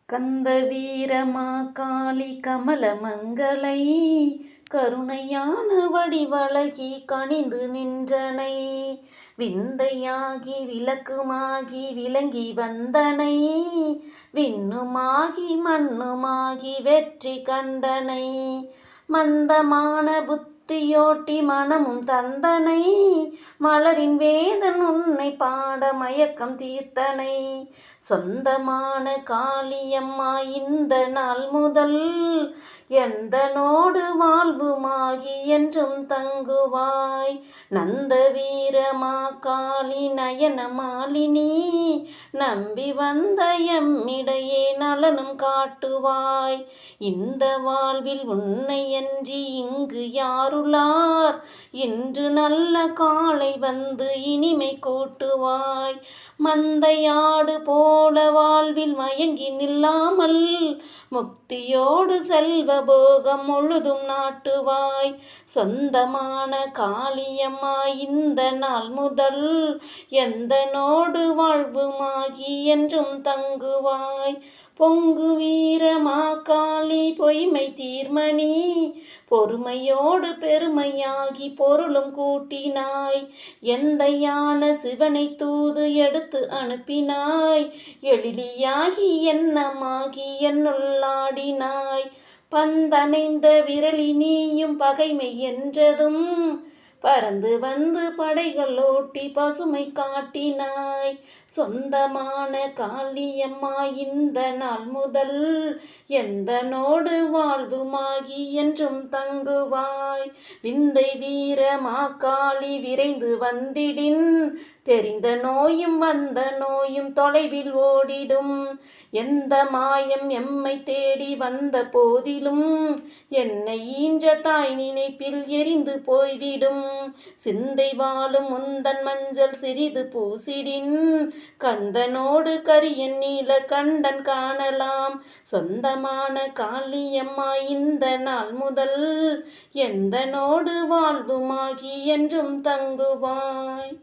கந்த வீரமா காளி கமலமங்களை கருணையான வடிவழகி கனிந்து நின்றனை விந்தையாகி விளக்குமாகி விளங்கி வந்தனை விண்ணுமாகி மண்ணுமாகி வெற்றி கண்டனை மந்தமான புத்தியோட்டி மனமும் தந்தனை மலரின் வேதன் உன்னை பாட மயக்கம் தீர்த்தனை சொந்தமான காளியம்மா இந்த நாள் முதல் எந்தனோடு வாழ்வுமாகி என்றும் தங்குவாய் நந்த வீரமா காளி நயன மாலினி நம்பி வந்த எம்மிடையே நலனும் காட்டுவாய் இந்த வாழ்வில் உன்னை அன்றி இங்கு யாருளார் இன்று நல்ல காலை வந்து இனிமை கூட்டுவாய் மந்தையாடு போல வாழ்வில் மயங்கி நில்லாமல் முக்தியோடு செல்வ போகம் முழுதும் நாட்டுவாய் சொந்தமான காளியம்மா இந்த நாள் முதல் எந்தனோடு வாழ்வுமாகி என்றும் தங்குவாய் பொங்கு வீரமா காளி பொய்மை தீர்மணி பொறுமையோடு பெருமையாகி பொருளும் கூட்டினாய் எந்தையான சிவனை தூது எடுத்து அனுப்பினாய் எழிலியாகி எண்ணமாகி என்னுள்ளாடினாய் பந்தணைந்த விரலி நீயும் பகைமை என்றதும் பறந்து வந்து படைகள் ஓட்டி பசுமை காட்டினாய் சொந்தமான காளியம்மா இந்த நாள் முதல் எந்தனோடு வாழ்வுமாகி என்றும் தங்குவாய் விந்தை வீரமா காளி விரைந்து வந்திடின் தெரிந்த நோயும் வந்த நோயும் தொலைவில் ஓடிடும் எந்த மாயம் எம்மை தேடி வந்த போதிலும் என்னை ஈன்ற தாய் நினைப்பில் எரிந்து போய்விடும் சிந்தை வாழும் முந்தன் மஞ்சள் சிறிது பூசிடின் கந்தனோடு கரியன் நீல கண்டன் காணலாம் சொந்தமான காளியம்மா இந்த நாள் முதல் எந்தனோடு வாழ்வுமாகி என்றும் தங்குவாய்.